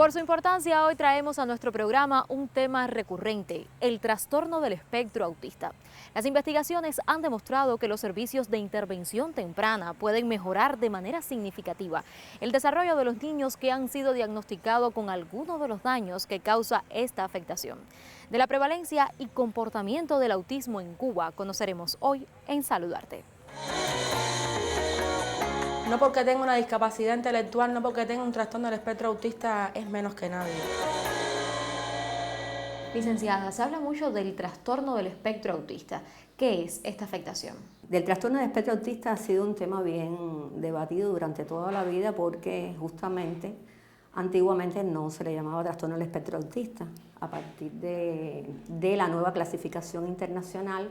Por su importancia, hoy traemos a nuestro programa un tema recurrente, el trastorno del espectro autista. Las investigaciones han demostrado que los servicios de intervención temprana pueden mejorar de manera significativa el desarrollo de los niños que han sido diagnosticados con alguno de los daños que causa esta afectación. De la prevalencia y comportamiento del autismo en Cuba conoceremos hoy en Saludarte. No porque tenga una discapacidad intelectual, no porque tenga un trastorno del espectro autista, es menos que nadie. Licenciada, se habla mucho del trastorno del espectro autista. ¿Qué es esta afectación? Del trastorno del espectro autista ha sido un tema bien debatido durante toda la vida porque justamente antiguamente no se le llamaba trastorno del espectro autista. A partir de la nueva clasificación internacional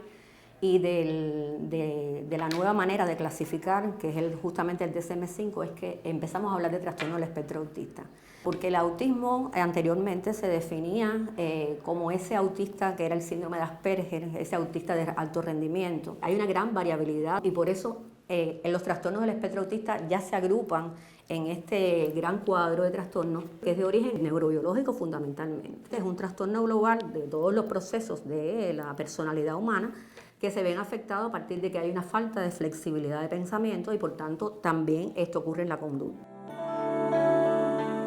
y de la nueva manera de clasificar, que es justamente el DSM-5, es que empezamos a hablar de trastorno del espectro autista. Porque el autismo anteriormente se definía como ese autista que era el síndrome de Asperger, ese autista de alto rendimiento. Hay una gran variabilidad y por eso en los trastornos del espectro autista ya se agrupan en este gran cuadro de trastornos que es de origen neurobiológico fundamentalmente. Es un trastorno global de todos los procesos de la personalidad humana que se ven afectados a partir de que hay una falta de flexibilidad de pensamiento y por tanto también esto ocurre en la conducta.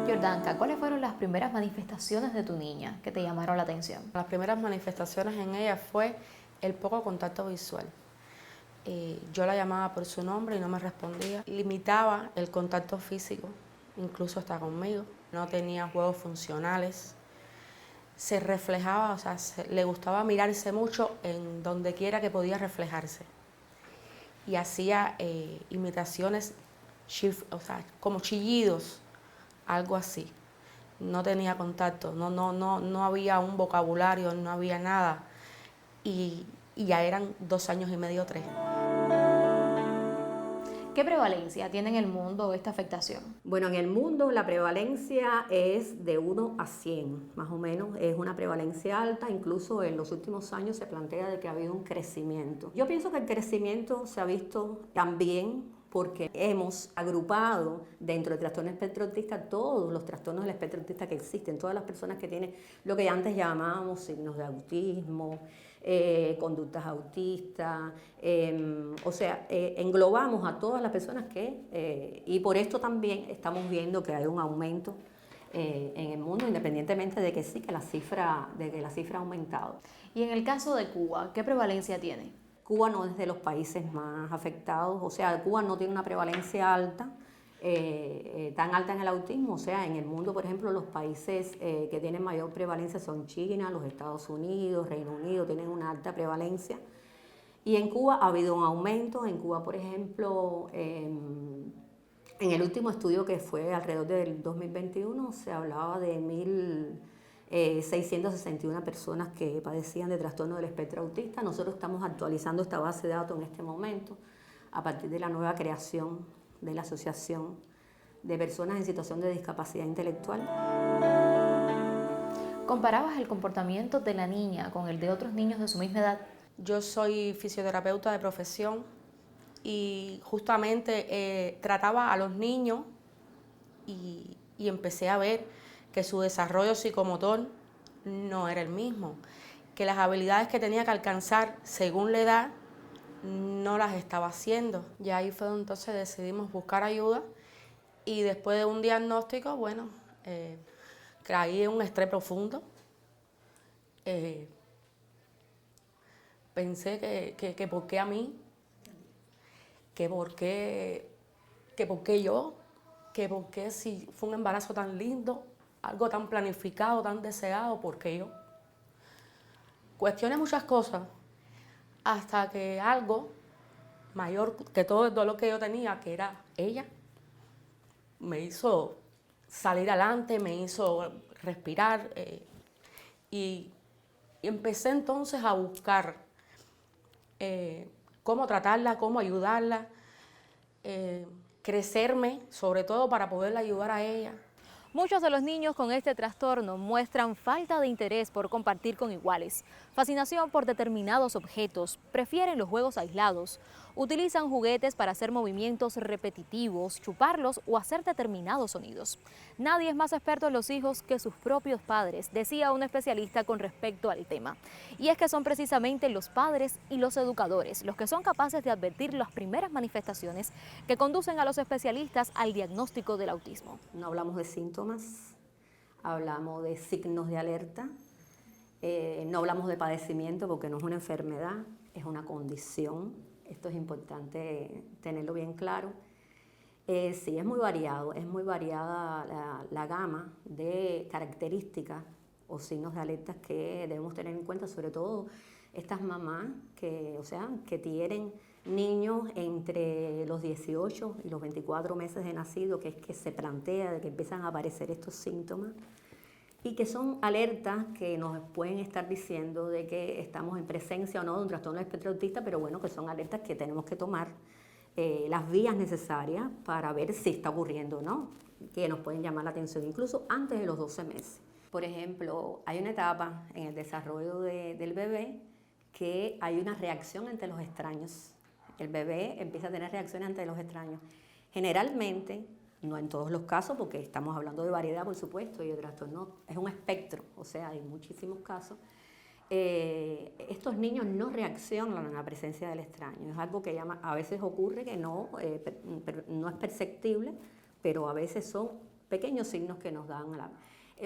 Jordanka, ¿cuáles fueron las primeras manifestaciones de tu niña que te llamaron la atención? Las primeras manifestaciones en ella fue el poco contacto visual. Yo la llamaba por su nombre y no me respondía. Limitaba el contacto físico, incluso hasta conmigo. No tenía juegos funcionales. Se reflejaba, o sea, le gustaba mirarse mucho en donde quiera que podía reflejarse. Y hacía imitaciones, o sea, como chillidos, algo así. No tenía contacto, no había un vocabulario, no había nada. Y ya eran 2 años y medio, 3. ¿Qué prevalencia tiene en el mundo esta afectación? Bueno, en el mundo la prevalencia es de 1 a 100, más o menos. Es una prevalencia alta, incluso en los últimos años se plantea de que ha habido un crecimiento. Yo pienso que el crecimiento se ha visto también porque hemos agrupado dentro del trastorno espectro autista todos los trastornos del espectro autista que existen, todas las personas que tienen lo que antes llamábamos signos de autismo, conductas autistas, o sea, englobamos a todas las personas y por esto también estamos viendo que hay un aumento en el mundo, independientemente de que sí, que la cifra ha aumentado. Y en el caso de Cuba, ¿qué prevalencia tiene? Cuba no es de los países más afectados, o sea, Cuba no tiene una prevalencia alta, tan alta en el autismo, o sea, en el mundo, por ejemplo, los países que tienen mayor prevalencia son China, los Estados Unidos, Reino Unido, tienen una alta prevalencia. Y en Cuba ha habido un aumento. En Cuba, por ejemplo, en el último estudio que fue alrededor del 2021, se hablaba de 1.661 personas que padecían de trastorno del espectro autista. Nosotros estamos actualizando esta base de datos en este momento a partir de la nueva creación de la Asociación de Personas en Situación de Discapacidad Intelectual. ¿Comparabas el comportamiento de la niña con el de otros niños de su misma edad? Yo soy fisioterapeuta de profesión y justamente trataba a los niños y empecé a ver que su desarrollo psicomotor no era el mismo, que las habilidades que tenía que alcanzar según la edad no las estaba haciendo. Y ahí fue donde entonces decidimos buscar ayuda y después de un diagnóstico, bueno, caí en un estrés profundo. Pensé que por qué a mí, que por qué yo, que por qué si fue un embarazo tan lindo, algo tan planificado, tan deseado, ¿por qué yo? Cuestioné muchas cosas hasta que algo mayor que todo el dolor que yo tenía, que era ella, me hizo salir adelante, me hizo respirar y empecé entonces a buscar cómo tratarla, cómo ayudarla, crecerme, sobre todo para poderla ayudar a ella. Muchos de los niños con este trastorno muestran falta de interés por compartir con iguales, fascinación por determinados objetos, prefieren los juegos aislados Utilizan juguetes para hacer movimientos repetitivos, chuparlos o hacer determinados sonidos. Nadie es más experto en los hijos que sus propios padres, decía un especialista con respecto al tema. Y es que son precisamente los padres y los educadores los que son capaces de advertir las primeras manifestaciones que conducen a los especialistas al diagnóstico del autismo. No hablamos de síntomas, hablamos de signos de alerta, no hablamos de padecimiento porque no es una enfermedad, es una condición. Esto es importante tenerlo bien claro. Sí, es muy variada la gama de características o signos de alerta que debemos tener en cuenta, sobre todo estas mamás que tienen niños entre los 18 y los 24 meses de nacido, que es que se plantea de que empiezan a aparecer estos síntomas y que son alertas que nos pueden estar diciendo de que estamos en presencia o no de un trastorno del espectro autista, pero bueno, que son alertas que tenemos que tomar las vías necesarias para ver si está ocurriendo o no, que nos pueden llamar la atención incluso antes de los 12 meses. Por ejemplo, hay una etapa en el desarrollo del bebé que hay una reacción ante los extraños. El bebé empieza a tener reacciones ante los extraños. Generalmente, no en todos los casos, porque estamos hablando de variedad, por supuesto, y de trastorno es un espectro, o sea, hay muchísimos casos. Estos niños no reaccionan a la presencia del extraño. Es algo que a veces ocurre que no es perceptible, pero a veces son pequeños signos que nos dan alarma.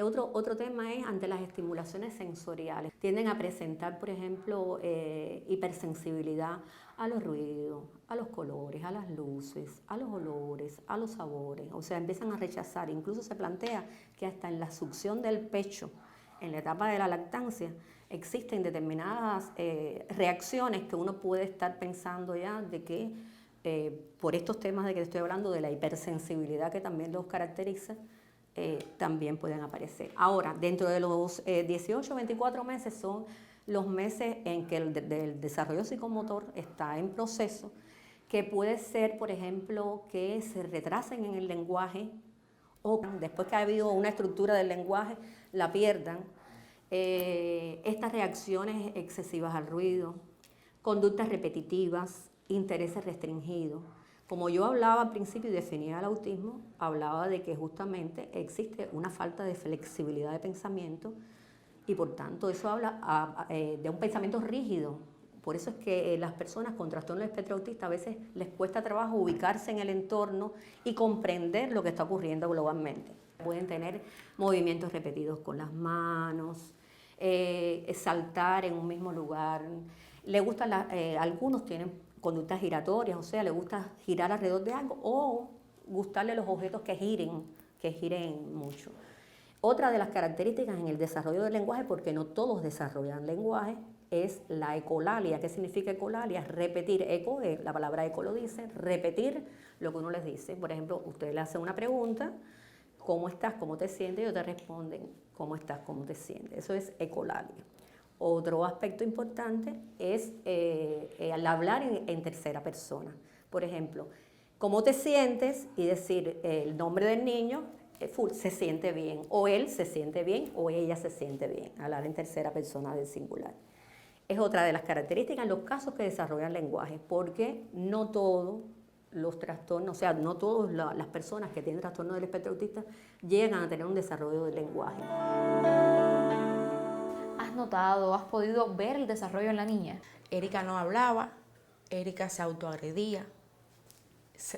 Otro tema es ante las estimulaciones sensoriales. Tienden a presentar, por ejemplo, hipersensibilidad a los ruidos, a los colores, a las luces, a los olores, a los sabores. O sea, empiezan a rechazar. Incluso se plantea que hasta en la succión del pecho, en la etapa de la lactancia, existen determinadas reacciones que uno puede estar pensando ya de que por estos temas de que estoy hablando, de la hipersensibilidad que también los caracteriza, también pueden aparecer. Ahora, dentro de los 18 o 24 meses son los meses en que el desarrollo psicomotor está en proceso, que puede ser, por ejemplo, que se retrasen en el lenguaje o después que ha habido una estructura del lenguaje, la pierdan. Estas reacciones excesivas al ruido, conductas repetitivas, intereses restringidos. Como yo hablaba al principio y definía el autismo, hablaba de que justamente existe una falta de flexibilidad de pensamiento y por tanto eso habla de un pensamiento rígido. Por eso es que las personas con trastorno del espectro autista a veces les cuesta trabajo ubicarse en el entorno y comprender lo que está ocurriendo globalmente. Pueden tener movimientos repetidos con las manos, saltar en un mismo lugar. Algunos tienen conductas giratorias, o sea, le gusta girar alrededor de algo o gustarle los objetos que giren mucho. Otra de las características en el desarrollo del lenguaje, porque no todos desarrollan lenguaje, es la ecolalia. ¿Qué significa ecolalia? Repetir. Eco, la palabra eco lo dice, repetir lo que uno les dice. Por ejemplo, usted le hace una pregunta, ¿cómo estás? ¿Cómo te sientes? Y ellos te responden, ¿cómo estás? ¿Cómo te sientes? Eso es ecolalia. Otro aspecto importante es al hablar en tercera persona. Por ejemplo, ¿cómo te sientes? Y decir el nombre del niño, se siente bien, o él se siente bien, o ella se siente bien. Hablar en tercera persona del singular. Es otra de las características en los casos que desarrollan lenguaje, porque no todos los trastornos, o sea, no todas las personas que tienen trastorno del espectro autista llegan a tener un desarrollo del lenguaje. ¿Has notado, has podido ver el desarrollo en la niña? Erika no hablaba, Erika se autoagredía,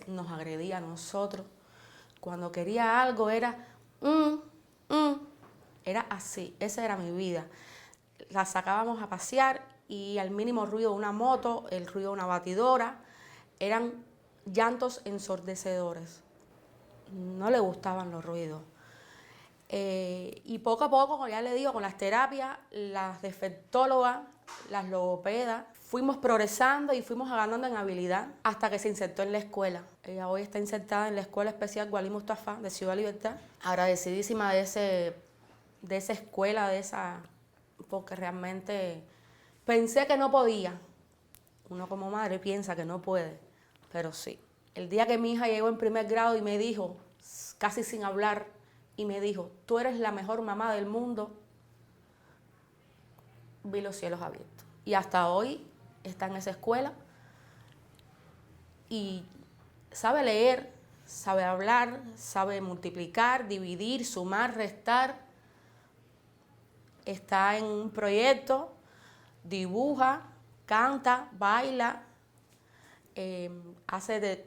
nos agredía a nosotros. Cuando quería algo era, era así, esa era mi vida. La sacábamos a pasear y al mínimo ruido de una moto, el ruido de una batidora, eran llantos ensordecedores. No le gustaban los ruidos. Y poco a poco, como ya le digo, con las terapias, las defectólogas, las logopedas, fuimos progresando y fuimos ganando en habilidad hasta que se insertó en la escuela. Ella hoy está insertada en la Escuela Especial Walid Mustafa de Ciudad Libertad. Agradecidísima de esa escuela, porque realmente pensé que no podía. Uno como madre piensa que no puede, pero sí. El día que mi hija llegó en primer grado y me dijo, casi sin hablar, y me dijo, tú eres la mejor mamá del mundo, vi los cielos abiertos. Y hasta hoy está en esa escuela y sabe leer, sabe hablar, sabe multiplicar, dividir, sumar, restar. Está en un proyecto, dibuja, canta, baila, hace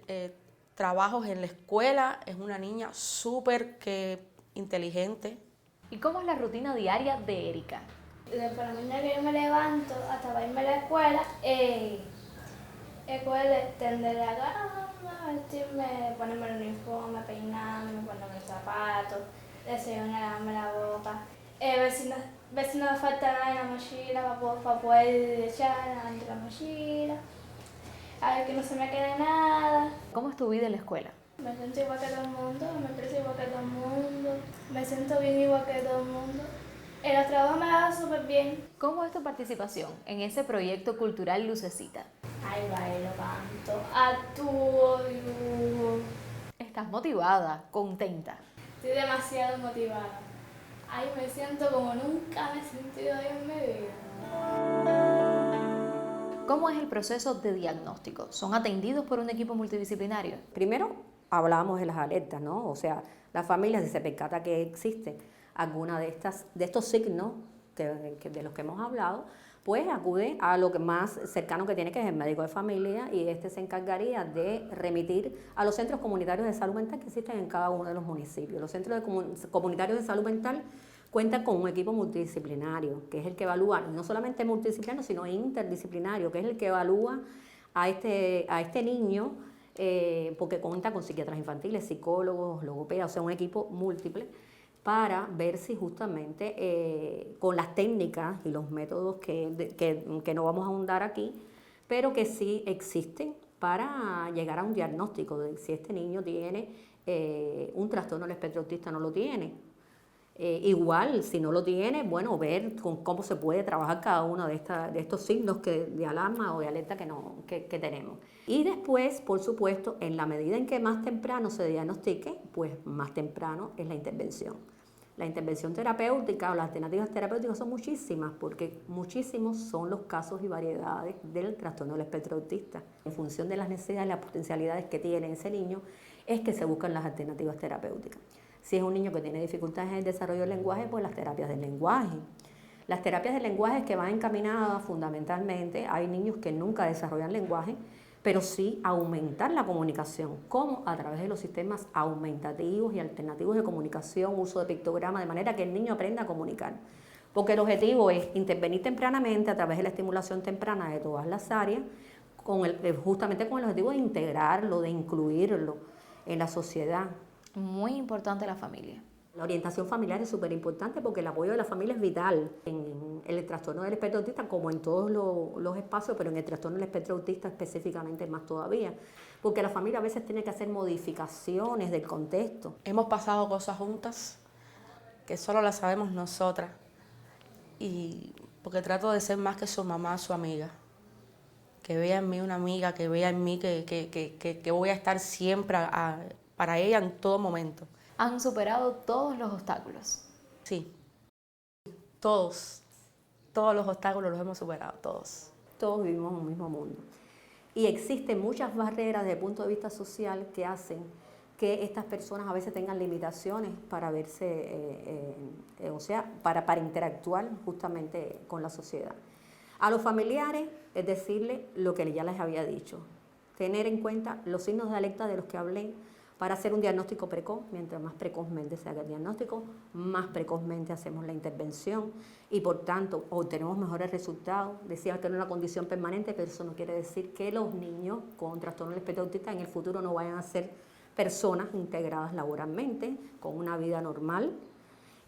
trabajos en la escuela. Es una niña súper inteligente. ¿Y cómo es la rutina diaria de Erika? Desde por la mañana que yo me levanto hasta irme a la escuela, tender la cama, vestirme, ponerme el uniforme, peinarme, ponerme los zapatos, desayunar, lavarme la boca, ver si no me falta nada en la mochila para poder echar dentro de la mochila, a ver que no se me quede nada. ¿Cómo es tu vida en la escuela? Me siento igual que todo el mundo, me expreso igual que todo el mundo, me siento bien igual que todo el mundo. En los trabajos me va súper bien. ¿Cómo es tu participación en ese proyecto cultural Lucecita? Ay, bailo, canto, actúo, dibujo. ¿Estás motivada, contenta? Estoy demasiado motivada. Ay, me siento como nunca me he sentido en mi vida. ¿Cómo es el proceso de diagnóstico? ¿Son atendidos por un equipo multidisciplinario? Primero hablábamos de las alertas, ¿no? O sea, la familia, si se percata que existe alguna de estos signos de los que hemos hablado, pues acude a lo que más cercano que tiene, que es el médico de familia, y este se encargaría de remitir a los centros comunitarios de salud mental que existen en cada uno de los municipios. Los centros comunitarios de salud mental cuentan con un equipo multidisciplinario, que es el que evalúa, no solamente multidisciplinario, sino interdisciplinario, que es el que evalúa a este niño, porque cuenta con psiquiatras infantiles, psicólogos, logopedas, o sea, un equipo múltiple, para ver si justamente con las técnicas y los métodos que no vamos a ahondar aquí, pero que sí existen para llegar a un diagnóstico de si este niño tiene un trastorno del espectro autista o no lo tiene. Igual, si no lo tiene, bueno, ver cómo se puede trabajar cada uno de estos signos de alarma o de alerta que tenemos. Y después, por supuesto, en la medida en que más temprano se diagnostique, pues más temprano es la intervención. La intervención terapéutica o las alternativas terapéuticas son muchísimas, porque muchísimos son los casos y variedades del trastorno del espectro autista. En función de las necesidades y las potencialidades que tiene ese niño, es que se buscan las alternativas terapéuticas. Si es un niño que tiene dificultades en el desarrollo del lenguaje, pues las terapias del lenguaje. Las terapias del lenguaje que van encaminadas fundamentalmente, hay niños que nunca desarrollan lenguaje, pero sí aumentar la comunicación, como a través de los sistemas aumentativos y alternativos de comunicación, uso de pictograma, de manera que el niño aprenda a comunicar. Porque el objetivo es intervenir tempranamente a través de la estimulación temprana de todas las áreas, justamente con el objetivo de integrarlo, de incluirlo en la sociedad. Muy importante la familia. La orientación familiar es súper importante porque el apoyo de la familia es vital en el trastorno del espectro autista, como en todos los espacios, pero en el trastorno del espectro autista específicamente más todavía, porque la familia a veces tiene que hacer modificaciones del contexto. Hemos pasado cosas juntas que solo las sabemos nosotras, y porque trato de ser más que su mamá, su amiga, que vea en mí una amiga, que vea en mí que voy a estar siempre para ella en todo momento. ¿Han superado todos los obstáculos? Sí, todos los obstáculos los hemos superado, todos. Todos vivimos en un mismo mundo. Y existen muchas barreras desde el punto de vista social que hacen que estas personas a veces tengan limitaciones para verse, para interactuar justamente con la sociedad. A los familiares es decirle lo que ya les había dicho, tener en cuenta los signos de alerta de los que hablé, para hacer un diagnóstico precoz. Mientras más precozmente se haga el diagnóstico, más precozmente hacemos la intervención y por tanto obtenemos mejores resultados. Decía que era una condición permanente, pero eso no quiere decir que los niños con trastorno del espectro autista en el futuro no vayan a ser personas integradas laboralmente, con una vida normal.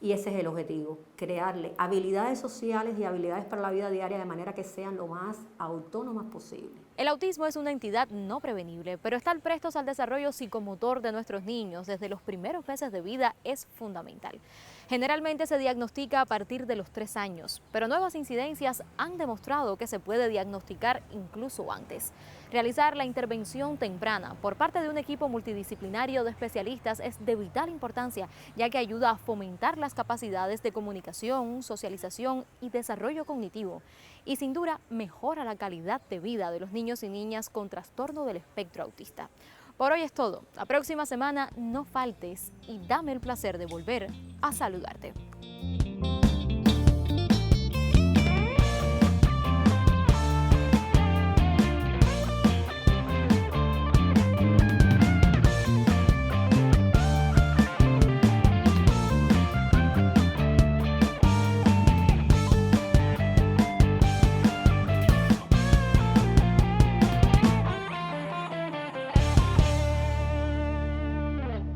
Y ese es el objetivo, crearle habilidades sociales y habilidades para la vida diaria de manera que sean lo más autónomas posible. El autismo es una entidad no prevenible, pero estar prestos al desarrollo psicomotor de nuestros niños desde los primeros meses de vida es fundamental. Generalmente se diagnostica a partir de los 3 años, pero nuevas incidencias han demostrado que se puede diagnosticar incluso antes. Realizar la intervención temprana por parte de un equipo multidisciplinario de especialistas es de vital importancia, ya que ayuda a fomentar las capacidades de comunicación, socialización y desarrollo cognitivo. Y sin duda mejora la calidad de vida de los niños niños y niñas con trastorno del espectro autista. Por hoy es todo. La próxima semana no faltes y dame el placer de volver a saludarte.